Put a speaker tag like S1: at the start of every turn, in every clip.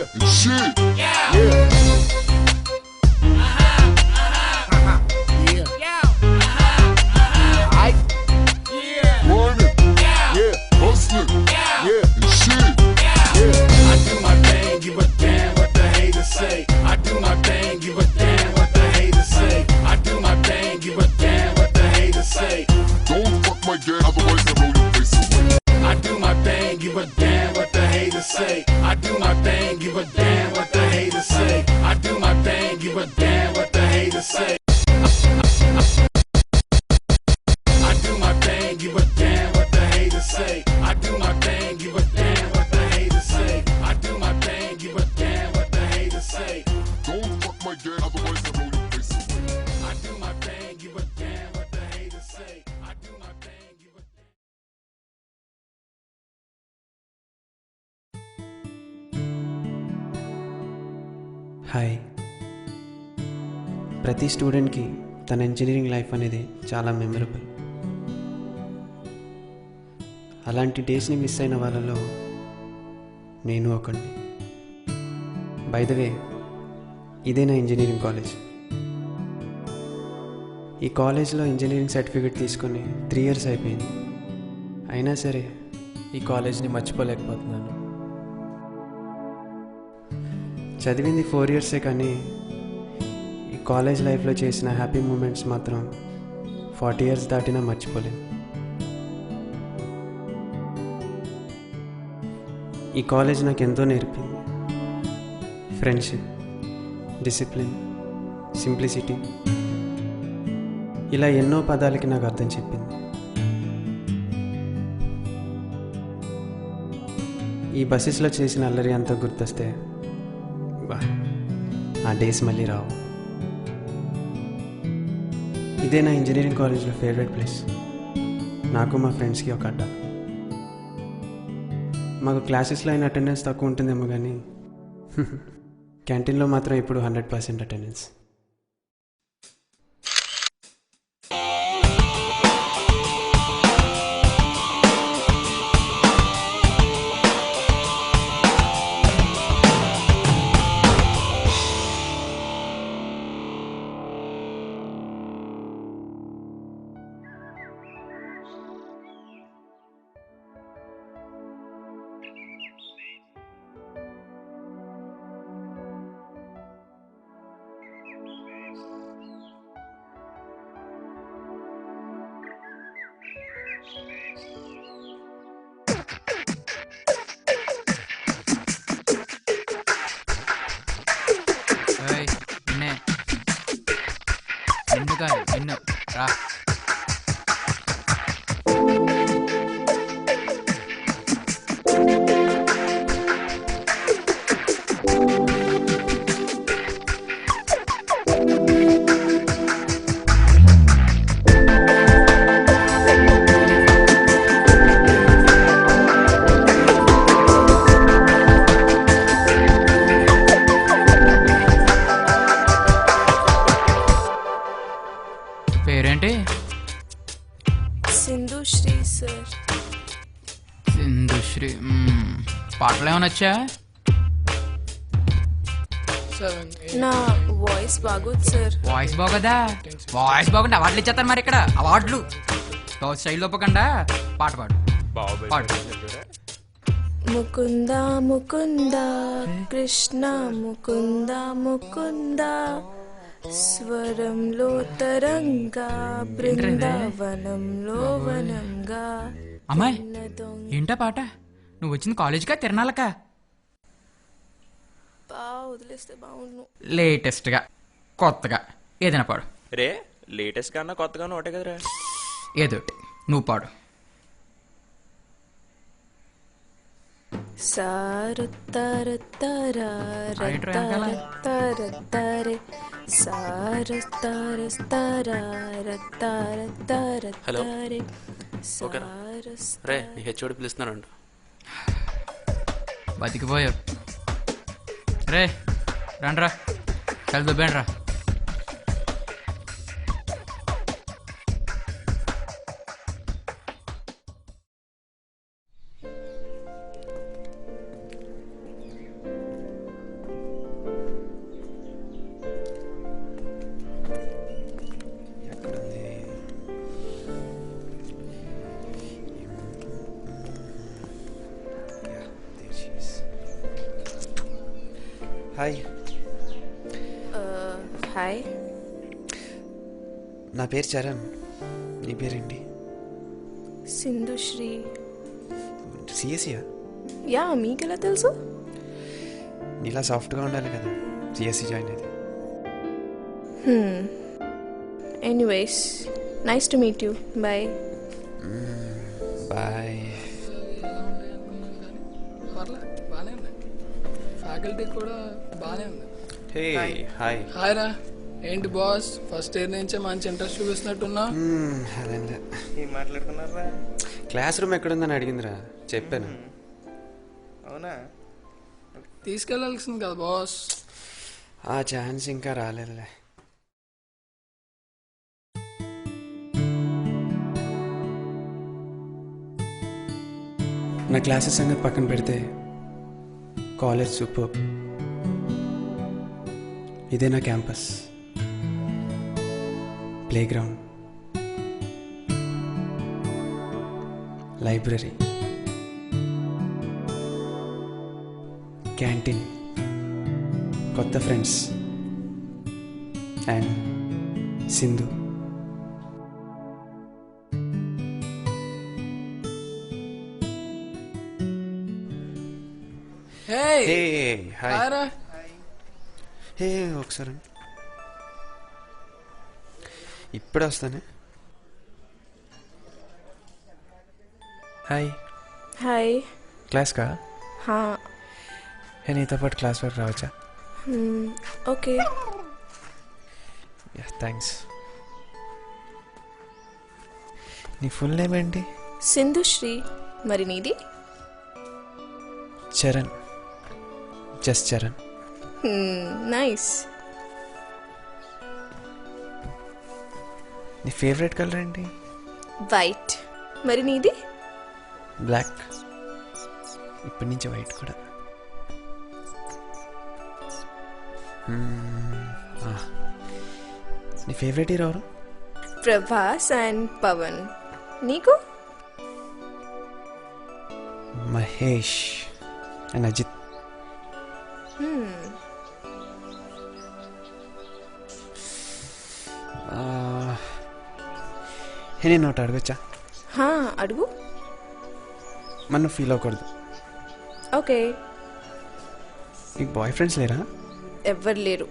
S1: Yeah, and shit. Yeah. Yeah. I do my thing, give a damn what the haters say. I do my thing, give a damn what the haters say. I do my thing, give a damn what the haters say. I do my thing, give a damn what the haters say. I do my thing, give a damn what the haters say. Don't fuck my gang, otherwise I roll your face away. I do my thing, give a damn what the haters say. I do my thing, give a damn.
S2: Hi. ప్రతి స్టూడెంట్కి తన engineering life అనేది చాలా memorable. అలాంటి డేస్ని miss అయిన వాళ్ళలో నేను ఒకడిని. బై ద వే, ఇదే నా ఇంజనీరింగ్ కాలేజ్. ఈ కాలేజ్లో ఇంజనీరింగ్ సర్టిఫికేట్ తీసుకొని 3 years అయిపోయింది. అయినా సరే
S3: ఈ కాలేజ్ని మర్చిపోలేకపోతున్నాను.
S2: చదివింది 4 years కానీ ఈ కాలేజ్ లైఫ్లో చేసిన హ్యాపీ మూమెంట్స్ మాత్రం 40 years దాటినా మర్చిపోలేను. ఈ కాలేజ్ నాకు ఎంతో నేర్పింది. ఫ్రెండ్షిప్, డిసిప్లిన్, సింప్లిసిటీ, ఇలా ఎన్నో పదాలకి నాకు అర్థం చెప్పింది. ఈ బస్సెస్లో చేసిన అల్లరి అంతా గుర్తొస్తే ఆ డేస్ మళ్ళీ రావు. ఇదే నా ఇంజనీరింగ్ కాలేజ్లో ఫేవరెట్ ప్లేస్. నాకు మా ఫ్రెండ్స్కి ఒక అడ్డా. మాకు క్లాసెస్లో అయిన అటెండెన్స్ తక్కువ ఉంటుందేమో కానీ క్యాంటీన్లో మాత్రం ఇప్పుడు 100% అటెండెన్స్.
S4: రా పేరేంటి?
S5: సింధుశ్రీ సార్.
S4: సింధుశ్రీ. పాటలు ఏమైనా వచ్చా?
S5: నా వాయిస్ బాగోదు సార్.
S4: వాయిస్ బాగోదా? వాయిస్ బాగుంటే అవార్డులు ఇచ్చేస్తారు మరి ఇక్కడ. అవార్డులు స్టైల్ ఒప్పకుండా పాట పాడు. పాడు.
S5: ముకుంద ముకుంద కృష్ణ ముకుంద ముకుంద స్వరంలో తరంగా బృందావనంలో వనంగా.
S4: అమ్మాయి ఏంటా పాట? నువ్వు వచ్చింది కాలేజ్కా తిరణాలకా?
S5: వదిలేస్తే బాగుండు.
S4: లేటెస్ట్గా కొత్తగా ఏదైనా పాడు.
S3: రే లేటెస్ట్ కన్నా కొత్తగానే ఒకటే కదరా.
S4: ఏదోటి నువ్వు పాడు.
S6: హలో రే నీ హెచ్ఓడి పిలుస్తున్నానండి.
S4: బతికిపోయావు రే. రండ్రా చల్ దుబ్బేండ్రా.
S2: హాయ్.
S5: హాయ్.
S2: నా పేరు చరణ్. నీ పేరేంటి?
S5: సింధుశ్రీ.
S2: సిఎస్సియా?
S5: యా, మీకెలా తెలుసు?
S2: నీలా సాఫ్ట్గా ఉండాలి కదా సిఎస్సి జాయిన్ అయ్యేది.
S5: Anyways, nice to meet you. Bye.
S2: Bye.
S7: పర్లేదు, బాగానే ఉంది. ఫ్యాకల్టీ కూడా బాగానే ఉంది.
S2: హే హాయ్.
S7: హాయ్ రా. ఏంటి బాస్, ఫస్ట్ ఇయర్ నుంచే మంచి ఇంట్రెస్ట్ చూపిస్తున్నట్టున్నా?
S2: అదే
S8: ఏం మాట్లాడుకున్నారా?
S2: క్లాస్ రూమ్ ఎక్కడుందని అడిగిందిరా, చెప్పాను.
S8: అవునా?
S7: తీసుకెళ్ళాల్సింది కదా బాస్.
S2: ఆ ఛాన్స్ ఇంకా రాలేదులే. నా క్లాసెస్ సంగతి పక్కన పెడితే కాలేజ్ సూపర్. ఇదే నా campus, play ground, library, canteen, కొత్త friends and Sindhu.
S7: Hey
S2: hey hi.
S7: Hi రా.
S2: హే ఒకసారి ఇప్పుడే వస్తానే.
S3: హాయ్.
S5: హాయ్.
S3: క్లాస్కా?
S5: హా.
S3: నీతో పాటు క్లాస్ వరకు రావచ్చా?
S5: ఓకే.
S3: థ్యాంక్స్. నీ ఫుల్ నేమ్ ఏంటి?
S5: సింధుశ్రీ. మరి నీది?
S3: చరణ్. జస్ట్ చరణ్.
S5: నైస్.
S3: నీ ఫేవరెట్ కలర్ ఏంటి?
S5: వైట్. మరి నీది?
S3: బ్లాక్. ఇప్పటి నుంచి వైట్ కూడా. నీ ఫేవరెట్ హీరో ఎవరు?
S5: ప్రభాస్ అండ్ పవన్. నీకు?
S2: మహేష్ అండ్ అజిత్. నేను ఒకటి అడగచ్చా?
S5: హా, అడుగు.
S2: మనం ఫీల్ అవ్వకూడదు.
S5: ఓకే.
S2: నీకు బాయ్ ఫ్రెండ్స్ లేరా?
S5: ఎవ్వరు లేరు.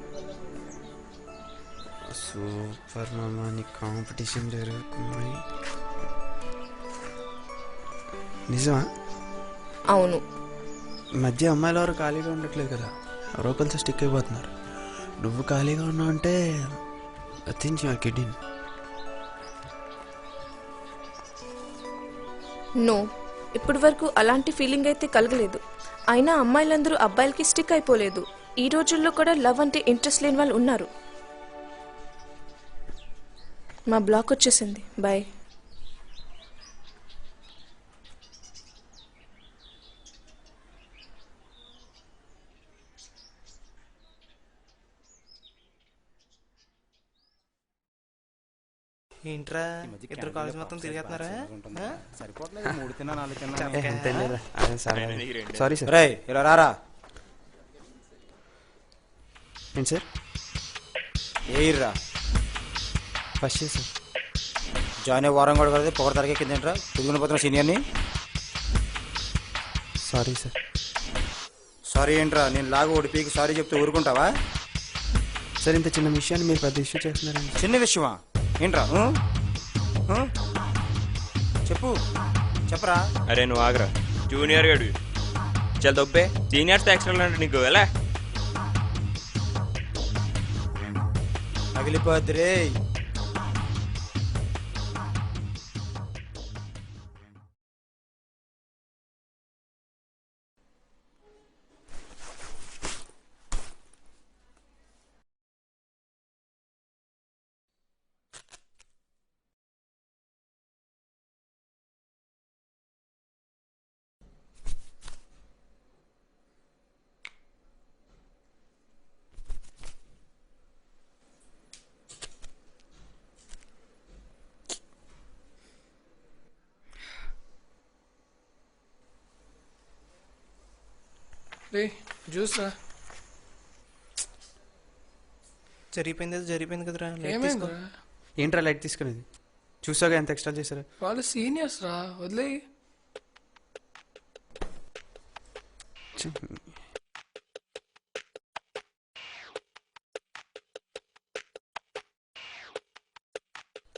S2: సూపర్ మామా, నీ కాంపిటీషన్ జరుగుతుంది. నిజమా?
S5: అవును.
S2: ఈ మధ్య అమ్మాయిలు ఎవరు ఖాళీగా ఉండట్లేదు కదా, ఎవరో ఒకరితో స్టిక్ అయిపోతున్నారు. నువ్వు ఖాళీగా ఉన్నావు అంటే I think you are kidding.
S5: No, ఇప్పటి వరకు అలాంటి ఫీలింగ్ అయితే కలగలేదు. అయినా అమ్మాయిలందరూ అబ్బాయిలకి స్టిక్ అయిపోలేదు. ఈ రోజుల్లో కూడా లవ్ అంటే ఇంట్రెస్ట్ లేని వాళ్ళు ఉన్నారు. మా బ్లాక్ వచ్చేసింది. బాయ్.
S8: ఏంట్రా ఇద్దరు కాలేజ్ మొత్తం తిరిగేస్తున్నారా?
S6: సరిపోవట్లేదు, 3 తిన్నా 4 తిన్నా.
S2: Sorry sir.
S6: రేయ్ ఇలా రారా.
S2: ఏంటి సార్?
S6: ఏయిర్రా.
S2: First year sir.
S6: జాయిన్ అయ్యే వారం కూడా కదా పొగర తరగెక్కిందేంట్రా? తిరుగుని పోతున్న సీనియర్ని.
S2: Sorry sir.
S6: సారీ ఏంట్రా? నేను లాగు ఓడిపీకి సారీ చెప్తే ఊరుకుంటావా?
S2: సార్, ఇంత చిన్న విషయాన్ని మీరు పెద్ద ఇష్యూ చేస్తున్నారండి.
S6: చిన్న విషయమా ఏంట్రా? చెప్పు, చెప్పరా.
S3: అరే నువ్వు ఆగరా, జూనియర్ గడు చాలా దొబ్బే. సీనియర్స్ ఎక్స్ట్రా అంటే నీకు ఎలా
S6: పగిలిపోద్ది రే.
S7: రే జ్యూస్ రా.
S8: జరిగిపోయింది కదరా లైట్ తీసుకో.
S7: ఏమైందిరా
S2: ఏంట్రా లైట్ తీసుకునేది? చూసాగా ఎంత ఎక్స్ట్రా చేశారు.
S7: వాళ్ళు సీనియర్స్ రా, వదిలేయి.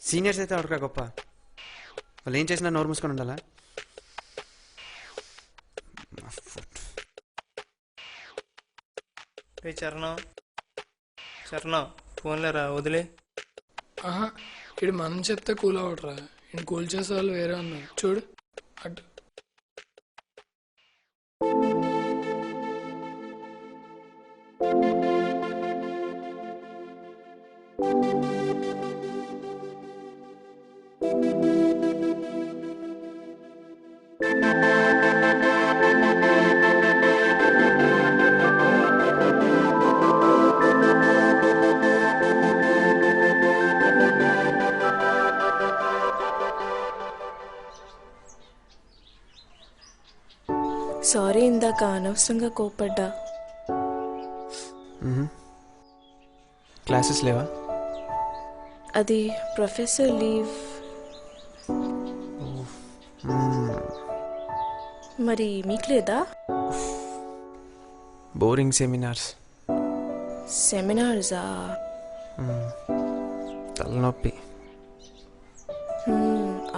S2: సీనియర్స్ అయితే అడగరా గొప్ప, వాళ్ళు ఏం చేసినా నోరు మూసుకొని ఉండాలా?
S8: రే చరణం ఫోన్లేరా వదిలే.
S7: ఆహా, ఇడు మనం చెప్తే కూల్ అవడరా, ఇటు కూల్ చేసే వాళ్ళు వేరే ఉన్నారు చూడు అటు.
S5: సారీ, ఇందాక అనవసరంగా కోపడ్డా.
S2: క్లాసెస్ లేవా?
S5: అది ప్రొఫెసర్ లీవ్. మరి మీకు లేదా?
S2: Boring seminars.
S5: సెమినార్సా?
S2: తలనొప్పి.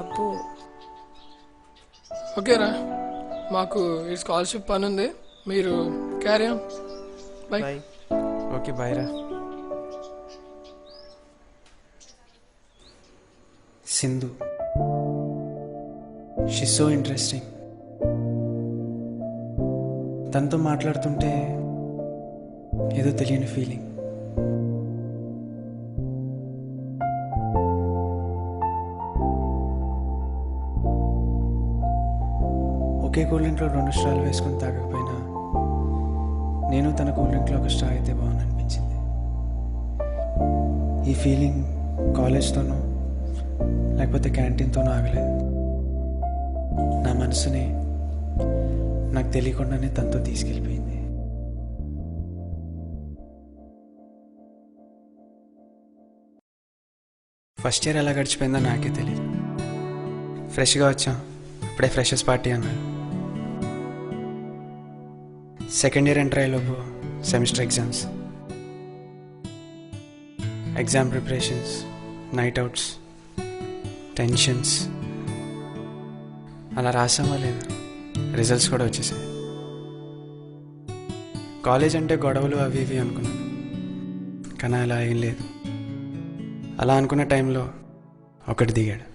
S5: అబ్బో.
S7: ఓకేరా, మాకు ఈ స్కాలర్షిప్ పని ఉంది, మీరు carry on. Bye.
S8: Bye.
S2: Okay bye రా. Sindhu, she so interesting. తనతో మాట్లాడుతుంటే ఏదో తెలియని ఫీలింగ్. ఒకే కూల్ డ్రింక్లో 2 స్ట్రాలు వేసుకొని తాగకపోయినా నేను తన కూల్ డ్రింక్లో ఒక స్ట్రా అయితే బాగుంది అనిపించింది. ఈ ఫీలింగ్ కాలేజ్తోనో లేకపోతే క్యాంటీన్తోనో ఆగలేదు. నా మనసుని నాకు తెలియకుండానే తనతో తీసుకెళ్ళిపోయింది. ఫస్ట్ ఇయర్ ఎలా గడిచిపోయిందో నాకే తెలియదు. ఫ్రెష్గా వచ్చాం, ఇప్పుడే ఫ్రెషర్స్ పార్టీ అన్నాడు. సెకండ్ ఇయర్ ఎంటర్ అయ్యేలోపు semester exams, exam preparations, night outs, tensions. అలా రాసామా లేదు, రిజల్ట్స్ కూడా వచ్చేసాయి. కాలేజ్ అంటే గొడవలు అవి ఇవి అనుకున్నాను, కానీ అలా ఏం లేదు. అలా అనుకున్న టైంలో ఒకటి దిగాడు.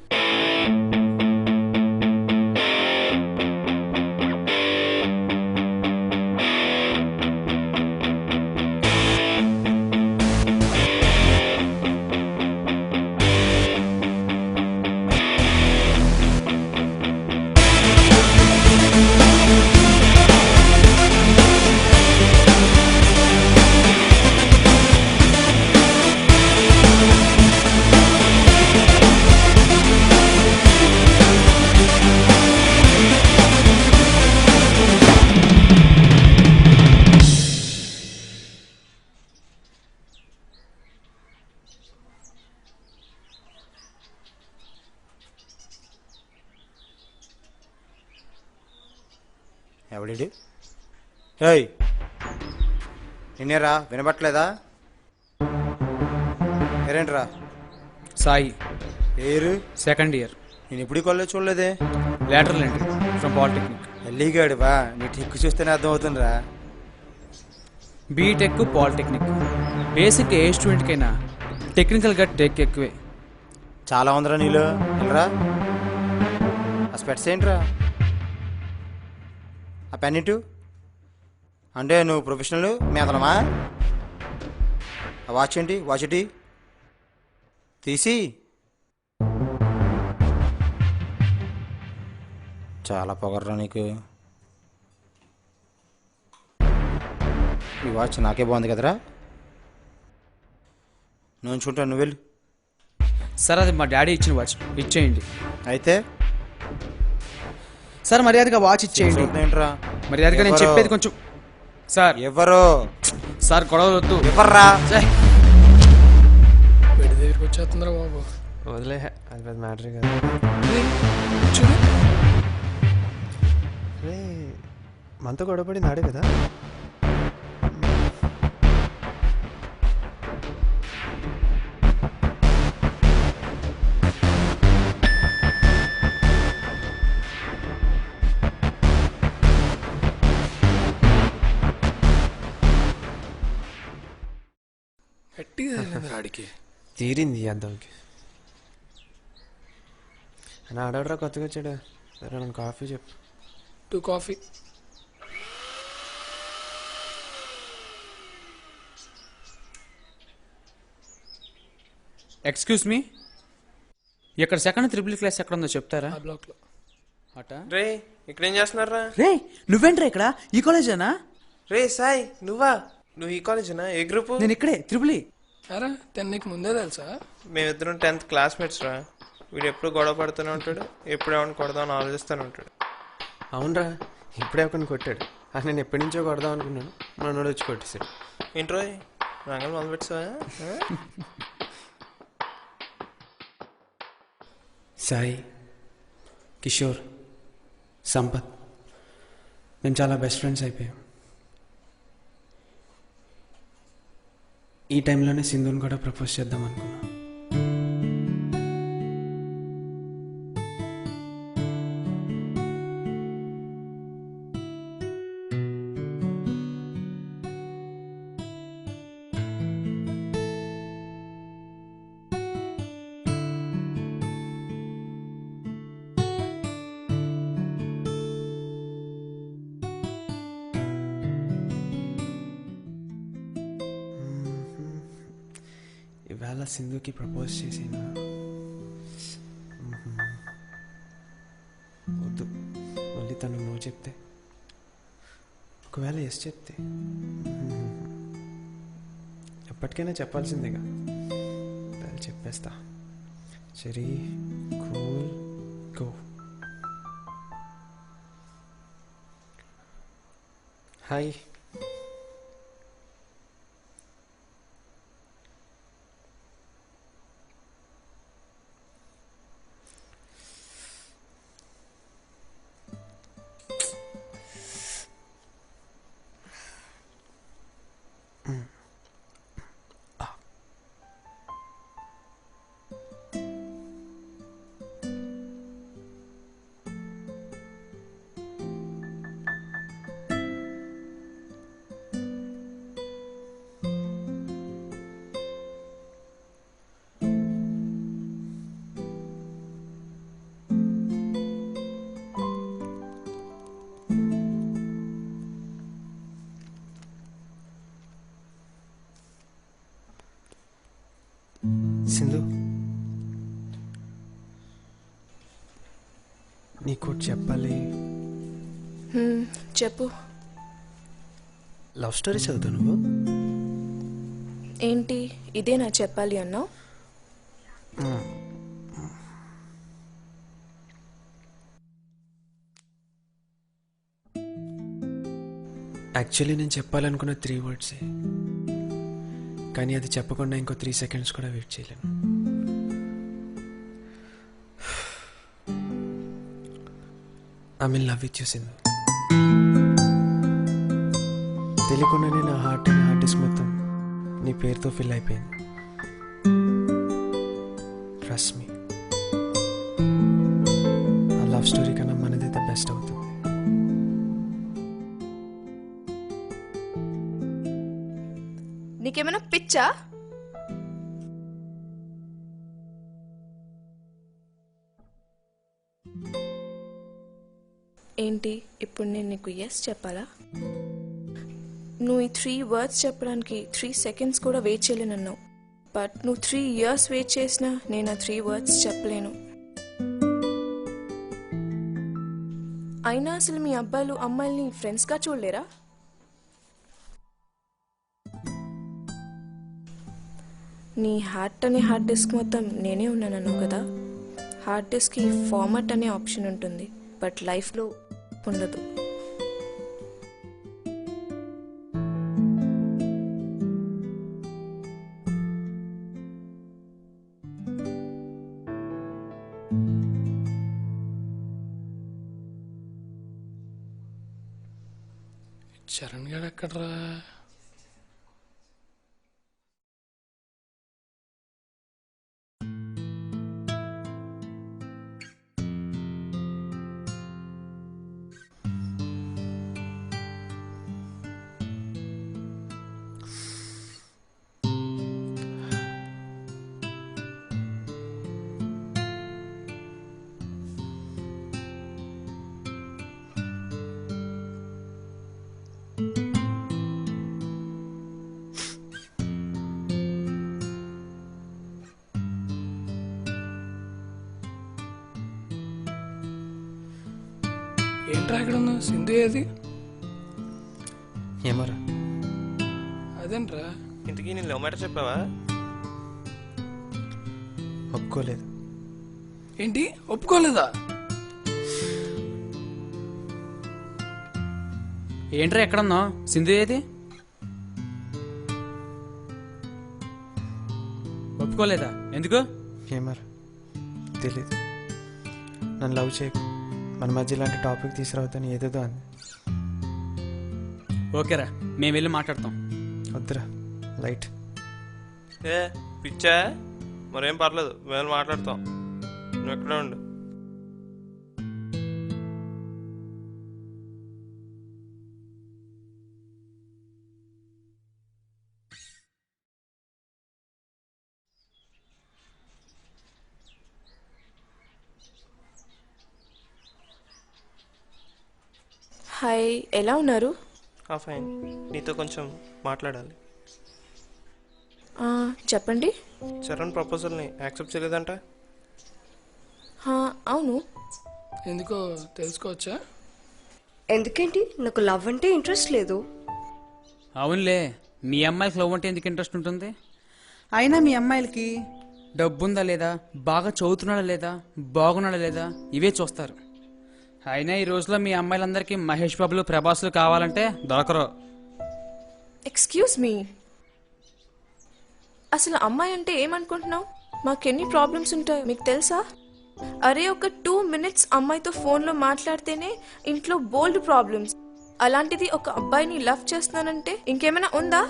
S6: ఎవడి? ఏయ్ నిన్నేరా, వినబట్టలేదా? ఏరేంట్రా?
S9: సాయి,
S6: ఏరు
S9: సెకండ్ ఇయర్,
S6: నేను ఇప్పుడు కాలేజ్ చూడలేదే.
S9: Lateral entry from polytechnic.
S6: ఎల్లీగాడు బా, నీ టిక్కు చూస్తేనే అర్థం అవుతుందిరా.
S9: BTech polytechnic. బేసిక్ ఏ స్టూడెంట్కైనా టెక్నికల్గా టెక్ ఎక్కువే.
S6: చాలా ఉందిరా నీలో. వెళ్ళరా. ఆ స్పెట్స్ ఏంట్రా? ఆ పెన్ ఇటు. అంటే నువ్వు ప్రొఫెషనల్ మేతలమా? ఆ వాచ్ ఏంటి? వాచ్ ఇటీ తీసి. చాలా పొగర్రా నీకు. ఈ వాచ్ నాకే బాగుంది కదరా. నువ్వు ఉంచుకుంటాను, నువ్వు వెళ్ళు.
S9: సార్ అది మా డాడీ ఇచ్చిన వాచ్, ఇచ్చేయండి.
S6: అయితే
S9: సార్ మర్యాదగా వాచ్ ఇచ్చేయండి.
S6: ఏంట్రా
S9: మర్యాదగా నేను చెప్పేది కొంచెం. సార్
S6: ఎవరు?
S9: సార్ గొడవలు వద్దు.
S6: ఎవర్రా?
S9: సార్
S7: వచ్చేస్తుందిరా బాబు.
S2: వదిలే, అది పెద్ద మ్యాటర్ కదా.
S7: చూడు
S2: రే, మనతో గొడవపడింది ఆడే కదా.
S7: గట్టిగా తగిలింది ఆడికి.
S2: తీరింది అద్దంకి. అని ఆడవడరా కొత్తగా వచ్చాడు. సరే నన్ను కాఫీ చెప్పు.
S7: 2 కాఫీ.
S9: ఎక్స్క్యూజ్ మీ, ఇక్కడ సెకండ్ త్రిబుల్ క్లాస్ ఎక్కడ ఉందో చెప్తారా?
S7: ఆ బ్లాక్లో.
S9: అట
S8: రే ఇక్కడేం చేస్తున్నారా?
S9: రే, నువ్వేంట్రా ఇక్కడ? ఈ కాలేజేనా?
S8: రే సాయి నువ్వా? నువ్వు ఈ కాలేజేనా? ఏ గ్రూపు?
S9: నేను ఇక్కడే త్రిబుల్.
S7: అరా నీకు ముందే తెలుసా?
S8: మేమిద్దరం 10th క్లాస్మేట్స్ రా. వీడు ఎప్పుడు గొడవ పడుతూనే ఉంటాడు, ఎప్పుడు ఏమైనా కొడదామని ఆలోచిస్తూనే ఉంటాడు.
S2: అవునరా, ఇప్పుడే ఒకరిని కొట్టాడు. అది నేను ఎప్పటి నుంచో కొడదాం అనుకున్నాను, మనోడు వచ్చి కొట్టేశాడు.
S8: ఏంట్రో రంగలు మొదలు పెట్టావా?
S2: సాయి, కిషోర్, సంపత్, మేము చాలా బెస్ట్ ఫ్రెండ్స్ అయిపోయాం. ఈ టైంలోనే సింధుని కూడా ప్రపోజ్ చేద్దాం అనుకున్నా. ఇవాళ సింధుకి ప్రపోజ్ చేసిన వద్దు, మళ్ళీ తను నువ్వు చెప్తే, ఒకవేళ ఎస్ చెప్తే ఎప్పటికైనా చెప్పాల్సిందేగా. దాన్ని చెప్పేస్తా. సరే, కూల్, గో. హాయ్. సింధు, నీకు చెప్పాలి.
S5: చెప్పు.
S2: లవ్ స్టోరీ చదువుతావు నువ్వు?
S5: ఏంటి ఇదే నా చెప్పాలి అన్నావు?
S2: యాక్చువల్లీ నేను చెప్పాలనుకున్న 3 words, కానీ అది చెప్పకుండా ఇంకో 3 seconds కూడా వెయిట్ చేయలేను. I'm in love with you Sindhu. తెలియకుండానే నా హార్ట్ అండ్ హార్ట్ డిస్క్ మొత్తం నీ పేరుతో ఫిల్ అయిపోయింది. ట్రస్ట్ మీ, ఆ లవ్ స్టోరీ కన్నా మనది ద బెస్ట్ అవుతుంది.
S5: నీకేమైనా పిచ్చా? ఏంటి ఇప్పుడు నేను నీకు ఎస్ చెప్పాలా? నువ్వు ఈ 3 words చెప్పడానికి 3 seconds కూడా వెయిట్ చేయలేనన్నావు. బట్ నువ్వు 3 years వెయిట్ చేసినా నేను ఆ 3 words చెప్పలేను. అయినా అసలు మీ అబ్బాయిలు అమ్మాయిల్ని ఫ్రెండ్స్గా చూడలేరా? నీ హార్ట్ అనే హార్డ్ డిస్క్ మొత్తం నేనే ఉన్నాను కదా. హార్డ్ డిస్క్కి ఫార్మాట్ అనే ఆప్షన్ ఉంటుంది, బట్ లైఫ్లో ఉండదు.
S7: చరణ్ గారు ఎక్కడ్రా? ఏంట్రా ఇక్కడ ఉన్నా? సింధు ఏది?
S2: ఏమోరా,
S7: అదేంట్రా?
S8: ఇంతకీ నేను లవ్ మ్యాటర్ చెప్పావా?
S2: ఒప్పుకోలేదు.
S7: ఏంటి ఒప్పుకోలేదా?
S9: ఏంట్రా ఎక్కడున్నావు? సింధు ఏది? ఒప్పుకోలేదా? ఎందుకు?
S2: ఏమోరా, తెలీదు. నన్ను లవ్ చేయకు, మన మధ్య ఇలాంటి టాపిక్ తీసుకురావద్దని ఏదేదో అంది.
S9: ఓకేరా, మేము వెళ్ళి మాట్లాడతాం.
S2: వద్దురా, లైట్.
S8: ఏ పిచ్చా? మరేం పర్లేదు, మేము మాట్లాడతాం. నువ్వు ఎక్కడ ఉండు.
S5: హాయ్, ఎలా ఉన్నారు?
S8: ఫైన్. నీతో కొంచెం మాట్లాడాలి.
S5: చెప్పండి.
S8: చరణ్ ప్రపోజల్ని యాక్సెప్ట్ చేయలేదంట.
S5: అవును.
S7: ఎందుకో తెలుసుకోవచ్చా?
S10: ఎందుకేంటి? నాకు లవ్ అంటే ఇంట్రెస్ట్ లేదు.
S9: అవునులే, మీ అమ్మాయికి లవ్ అంటే ఎందుకు ఇంట్రెస్ట్ ఉంటుంది? అయినా మీ అమ్మాయిలకి డబ్బు ఉందా లేదా, బాగా చదువుతున్నాడా లేదా, బాగున్నాడా లేదా, ఇవే చూస్తారు. అయినా ఈ రోజులో మీ అమ్మాయిలందరికీ మహేష్ బాబులు, ప్రభాస్లు కావాలంటే దొరకరు.
S5: ఎక్స్క్యూజ్ మీ, అసలు అమ్మాయి అంటే ఏమనుకుంటున్నావు? మాకెన్ని ప్రాబ్లమ్స్ ఉంటాయో మీకు తెలుసా? అరే, ఒక 2 minutes అమ్మాయితో ఫోన్లో మాట్లాడితేనే ఇంట్లో బోల్డ్ ప్రాబ్లమ్స్. అలాంటిది ఒక అబ్బాయిని లవ్ చేస్తున్నానంటే ఇంకేమైనా ఉందా?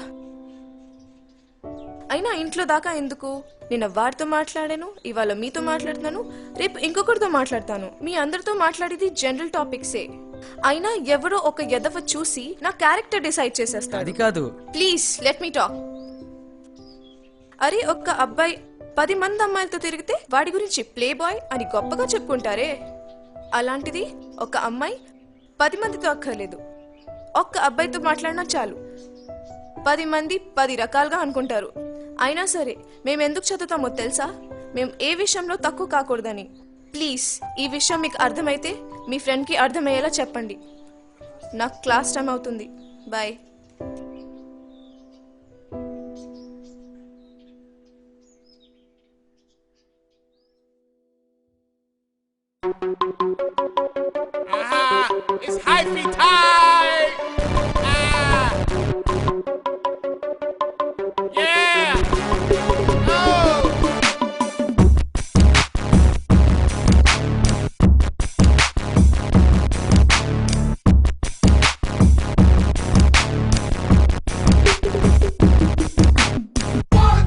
S5: అయినా ఇంట్లో దాకా ఎందుకు? నేను వాడితో మాట్లాడాను, ఇవాళ మీతో మాట్లాడుతున్నాను, రేపు ఇంకొకరితో మాట్లాడతాను. మీ అందరితో మాట్లాడేది జనరల్ టాపిక్సే. అయినా ఎవరో ఒక ఎదవ చూసి నా క్యారెక్టర్ డిసైడ్ చేసేస్తాడు.
S9: అది కాదు.
S5: Please let me talk. అరే, ఒక్క అబ్బాయి 10 మంది అమ్మాయిలతో తిరిగితే వాడి గురించి ప్లే బాయ్ అని గొప్పగా చెప్పుకుంటారే. అలాంటిది ఒక అమ్మాయి 10 మందితో అక్కర్లేదు, ఒక్క అబ్బాయితో మాట్లాడినా చాలు 10 మంది 10 రకాలుగా అనుకుంటారు. అయినా సరే మేమెందుకు చదువుతామో తెలుసా? మేము ఏ విషయంలో తక్కువ కాకూడదని. ప్లీజ్ ఈ విషయం మీకు అర్థమైతే మీ ఫ్రెండ్కి అర్థమయ్యేలా చెప్పండి. నాకు క్లాస్ టైం అవుతుంది. Bye.
S1: It's hyphy time! Yeah! Oh!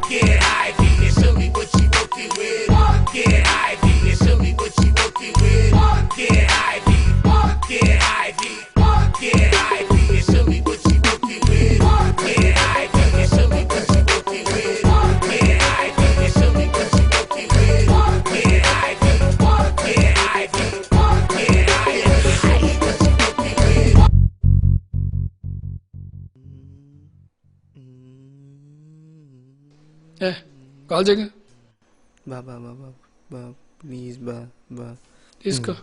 S1: Get Ivy and show me what you working with. Get Ivy and show me what you working with. Get Ivy, get Ivy, get Ivy and show me what you working with. Get Ivy and show me what you working with. Get Ivy and show me what you working with. Get Ivy, get Ivy, get Ivy and show me what you working with.
S7: Call చేయగా
S2: బా బా బా బా బా please బా బా.
S7: తీసుకో.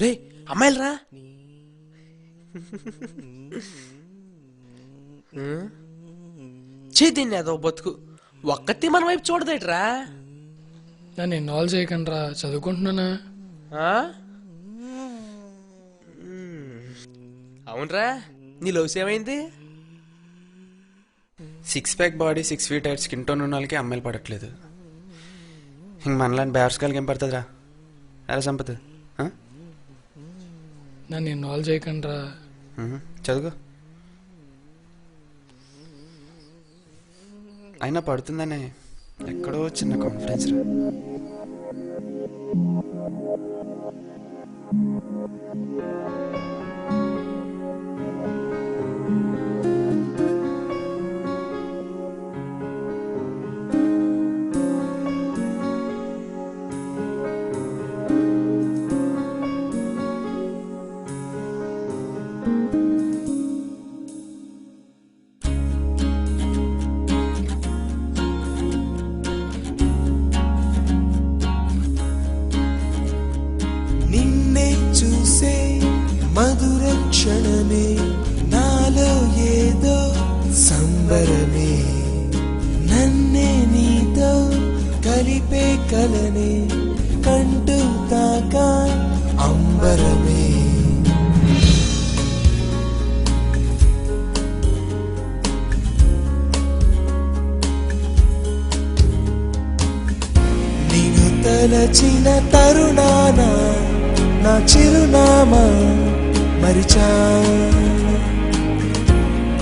S11: రే అమ్మాయిలు రా. చేతిని అదో బతుకు ఒక్కతి మన వైపు చూడదేట్రా.
S7: నన్ను ఇన్వాల్వ్ చేయకండి రా, చదువుకుంటున్నానా.
S11: అవునరా, నీ లవ్స్ ఏమైంది?
S2: 6 pack body 6 feet height skin tone ఉన్న వాళ్ళకి అమ్మాయిలు పడట్లేదు. ఇంక మనలాంటి బ్యార్స్ గాలికి ఏం పడుతుందిరా? ఎలా సంపద?
S7: నన్ను ఇన్వాల్వ్ చేయకండి రా.
S2: చదువు. అయినా పడుతుందనే ఎక్కడో చిన్న కాన్ఫిడెన్స్ రా.
S12: నిన్నే చూసే మధుర క్షణమే నాలో ఏదో సంబరమే, నన్నే నీతో కలిపే కలనే కంటూ తాకా అంబరమే. నిన్ను తలచిన తరుణాన నా చిరునామా మరిచా,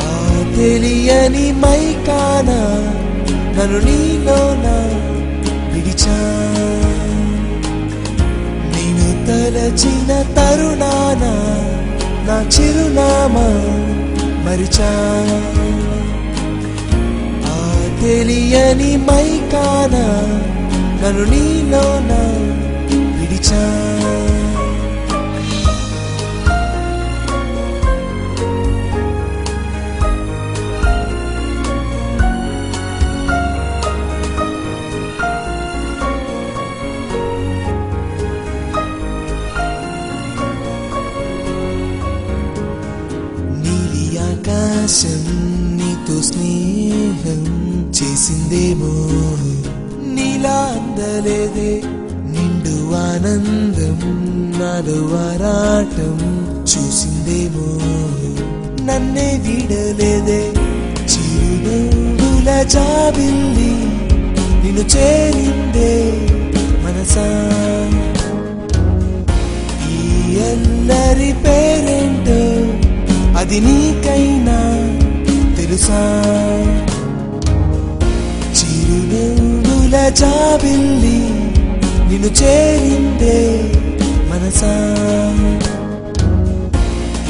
S12: ఆ తెలియని మైకాన నన్ను నీలోన విడిచా. నేను తలచిన తరుణాన నా చిరునామా మరిచా, ఆ తెలియని మైకాన నన్ను నీలోన విడిచా. నీలి ఆకాశం నీతో స్నేహం చేసిందేమో, నీలా అందలేదే నిండు ఆనందం నాలో ఆరాటం చూసిందేమో. నన్నే వీడలేదే చిరునవ్వుల జాబిల్లి నిన్ను చేరిందే మనసా. ఈ అల్లరి పేరేంటో అది నీకైనా తెలుసా? చిరునవ్వుల జాబిల్లి నిన్ను చేరిందే మనసా.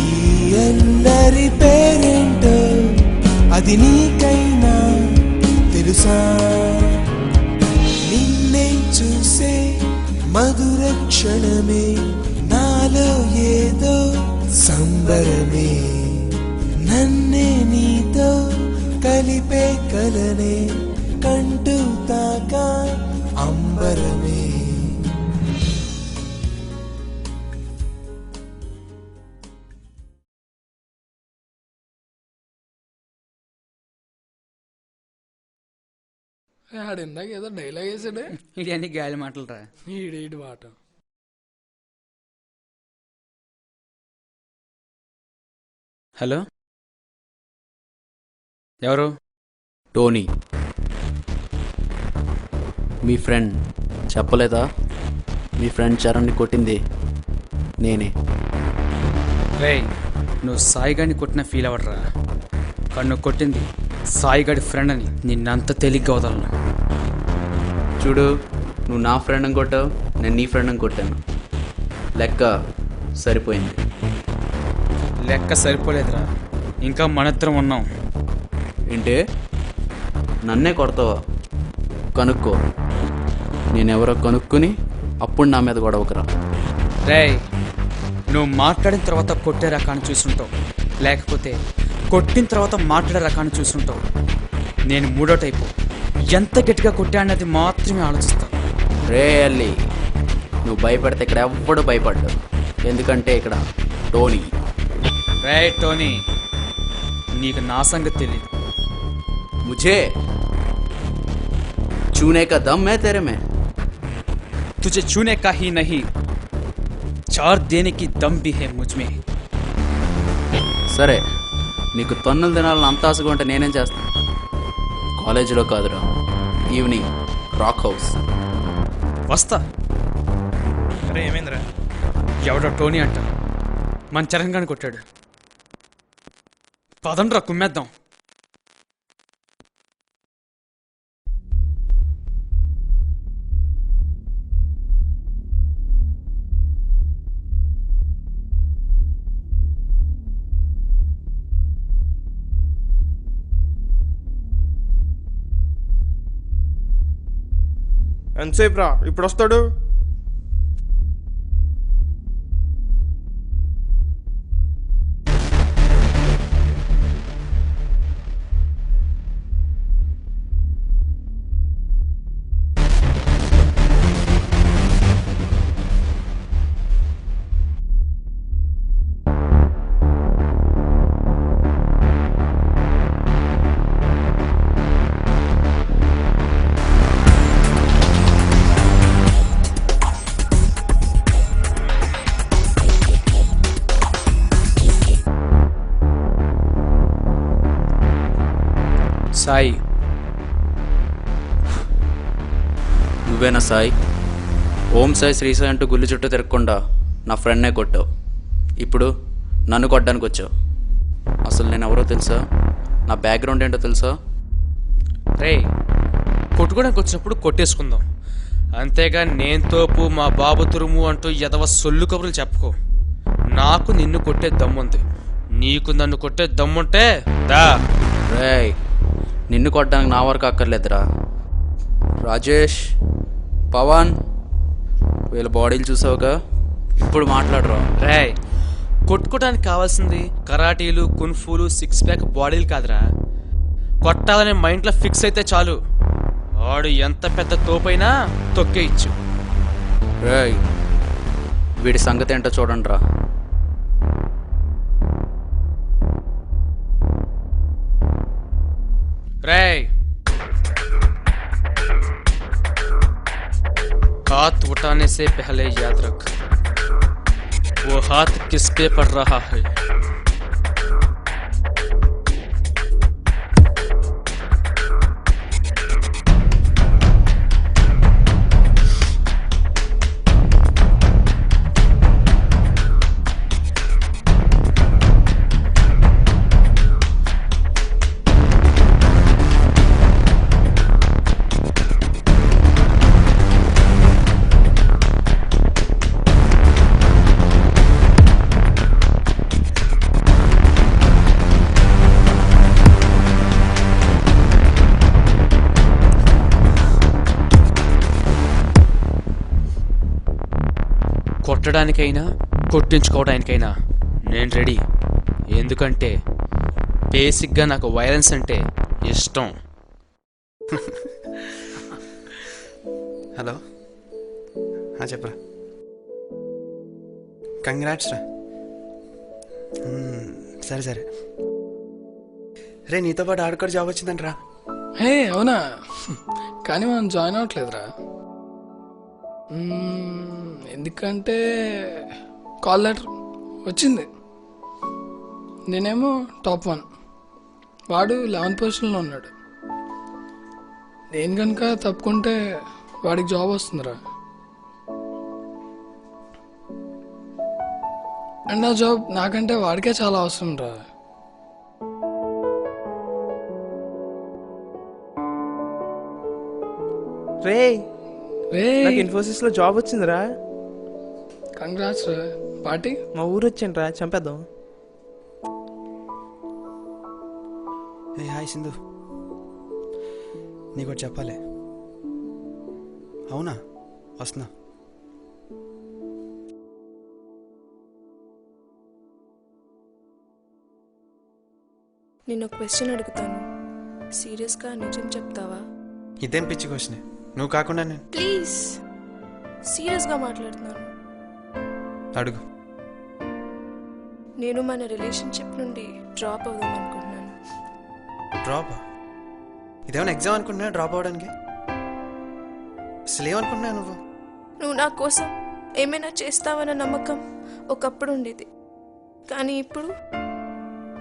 S12: ఈ అల్లరి పేరేంటో అది నీకైనా తెలుసా? నిన్నే చూసే మధుర క్షణమే నాలో ఏదో సంబరమే, నన్నే నీతో కలిపే కలనే కంటూ తాకా అంబరమే.
S7: ఆడు ఇందాక ఏదో డైలాగ్ వేసాడే.
S9: ఇది అన్ని గాలి మాటలు రా.
S7: ఈడేటి మాట.
S9: హలో, ఎవరు?
S13: టోనీ, మీ ఫ్రెండ్ చెప్పలేదా? మీ ఫ్రెండ్ చరణ్ని కొట్టింది నేనే.
S9: రేయ్, నువ్వు సాయిగాడిని కొట్టిన ఫీల్ అవ్వడరా. కానీ నువ్వు కొట్టింది సాయిగాడి ఫ్రెండ్ అని నిన్నంత తేలిగ్గా వదలను.
S13: చూడు, నువ్వు నా ఫ్రెండ్ని కొట్టావు, నేను నీ ఫ్రెండ్ని కొట్టాను. లెక్క సరిపోయింది.
S9: లెక్క సరిపోలేదురా, ఇంకా మనిద్దరం ఉన్నాం.
S13: ఏంటి, నన్నే కొడతావా? కనుక్కో, నేనెవరో కనుక్కుని అప్పుడు నా మీద గొడవకురా.
S9: రేయ్, నువ్వు మాట్లాడిన తర్వాత కొట్టే రకాన్ని చూసుంటావు, లేకపోతే కొట్టిన తర్వాత మాట్లాడే రకాన్ని చూసుంటావు. నేను మూడో టైపు, ఎంత గట్టిగా కొట్టా అన్నది మాత్రమే ఆలోచిస్తాను.
S13: రే అల్లి, నువ్వు భయపడితే ఇక్కడ ఎవ్వడు భయపడ్డావు, ఎందుకంటే ఇక్కడ టోనీ.
S9: రే టోనీ, నీకు నా సంగతి తెలీదు.
S13: मुझे छूने का दम है तेरे में?
S9: तुझे छूने का ही नहीं, चार देने की दम भी है मुझ में.
S13: సరే, నీకు తన్నులు తినాలని అంత ఆశగా ఉంటే నేనేం చేస్తాను? కాలేజీలో కాదురా, ఈవినింగ్ రాక్ హౌస్
S9: వస్తా.
S8: అరే ఏమైందిరా?
S9: ఎవడో టోనీ అంట, మన చరణ్ గాని కొట్టాడు. పదండ్రా కుమ్మేద్దాం.
S8: ఎంతసేపు రా, ఇప్పుడు వస్తాడు.
S11: సాయి,
S13: నువ్వేనా సాయి? ఓం సాయి శ్రీ సాయి అంటూ గుళ్ళు చుట్టూ తిరగకుండా నా ఫ్రెండ్నే కొట్టావు. ఇప్పుడు నన్ను కొట్టడానికి వచ్చావు. అసలు నేను ఎవరో తెలుసా? నా బ్యాక్గ్రౌండ్ ఏంటో తెలుసా?
S11: రే, కొట్టుకోవడానికి వచ్చినప్పుడు కొట్టేసుకుందాం, అంతేగా నేను తోపు మా బాబు తురుము అంటూ ఎదవ సొల్లు కబుర్లు చెప్పుకో. నాకు నిన్ను కొట్టే దమ్ముంది, నీకు నన్ను కొట్టే దమ్ముంటే దా.
S13: రేయ్, నిన్ను కొట్టడానికి నా వరకు అక్కర్లేదురా. రాజేష్, పవన్, వీళ్ళ బాడీలు చూసావుగా, ఇప్పుడు మాట్లాడరా.
S11: రే, కొట్టుకోవడానికి కావాల్సింది కరాటీలు, కున్ఫూలు, 6 ప్యాక్ బాడీలు కాదురా. కొట్టాలనే మైండ్లో ఫిక్స్ అయితే చాలు, వాడు ఎంత పెద్ద తోపైనా తొక్కేయచ్చు.
S13: రేయ్, వీడి సంగతి ఏంటో చూడండి రా.
S11: రే, हाथ उठाने से पहले याद रख वो हाथ किस पे पड़ रहा है. కొట్టడానికైనా కొట్టించుకోవడానికైనా నేను రెడీ. ఎందుకంటే బేసిక్గా నాకు వైలెన్స్ అంటే ఇష్టం.
S2: హలో, చెప్పరా. కంగ్రాట్స్ రా. సరే సరే రే, నీతో పాటు ఆడుకోవడం జాబ్ వచ్చిందంటరా.
S7: హే అవునా, కానీ మనం జాయిన్ అవ్వట్లేదురా. ఎందుకంటే కాల్ లెటర్ వచ్చింది, నేనేమో టాప్ 1, వాడు 11th పొజిషన్లో ఉన్నాడు. నేను కనుక తప్పుకుంటే వాడికి జాబ్ వస్తుందిరా. అండ్ ఆ జాబ్ నాకంటే వాడికే చాలా అవసరం రా.
S8: రే, నాకు ఇన్ఫోసిస్ లో జాబ్ వచ్చిందిరా.
S7: కంగ్రాట్స్ రా. పార్టీ
S8: మా ఊరు వచ్చాను రా, చంపేద్దాం.
S2: ఏ హాయ్ సింధు, నీకు ఒకటి చెప్పాలి. అవునా, వస్తున్నా.
S5: నేను ఒక క్వశ్చన్ అడుగుతాను, సీరియస్గా నిజం చెప్తావా?
S2: ఇదేం పిచ్చి క్వశ్చన్, నువ్వు కాకుండా నేను.
S5: ప్లీజ్, సీరియస్గా మాట్లాడుతున్నాను.
S2: అడుగు.
S5: నేను మన రిలేషన్షిప్ నుండి డ్రాప్ అవుదాం అనుకుంటున్నాను.
S2: డ్రాప్? ఇదేమైనా ఎగ్జామ్ అనుకుంటున్నా డ్రాప్ అవ్వడానికి? అసలు ఏమనుకుంటున్నా నువ్వు?
S5: నువ్వు నా కోసం ఏమైనా చేస్తావన్న నమ్మకం ఒకప్పుడు ఉండేది, కానీ ఇప్పుడు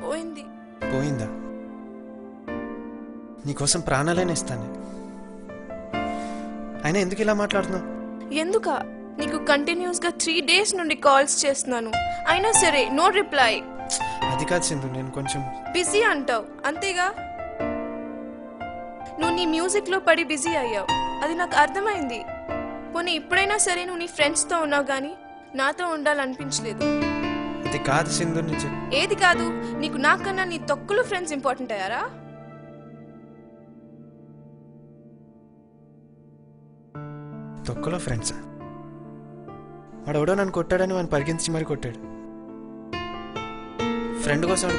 S5: పోయింది.
S2: పోయిందా? నీకోసం ప్రాణాలైనా ఇస్తాను. అయినా ఎందుకు ఇలా మాట్లాడుతున్నావు?
S5: ఎందుకా? నీకు కంటిన్యూస్గా 3 days నుండి కాల్స్ చేస్తున్నాను, అయినా సరే నో రిప్లై.
S2: అది కాదు సింధు, నేను కొంచెం
S5: బిజీ అంటావు అంతేగా. నువ్వు నీ మ్యూజిక్లో పడి బిజీ అయ్యావు, అది నాకు అర్థమైంది. పోనీ ఇప్పుడైనా సరే నువ్వు నీ ఫ్రెండ్స్తో ఉన్నావు కానీ నాతో ఉండాలనిపించలేదు.
S2: అది కాదు సింధు నుంచి.
S5: ఏది కాదు? నీకు నాకన్నా నీ తొక్కులు ఫ్రెండ్స్ ఇంపార్టెంట్ అయ్యారా?
S2: తొక్కలో ఫ్రెండ్సా? వాడు ఎవడో నన్ను కొట్టాడని వాడిని పరిగెత్తించి మరి కొట్టాడు. ఫ్రెండ్ కోసం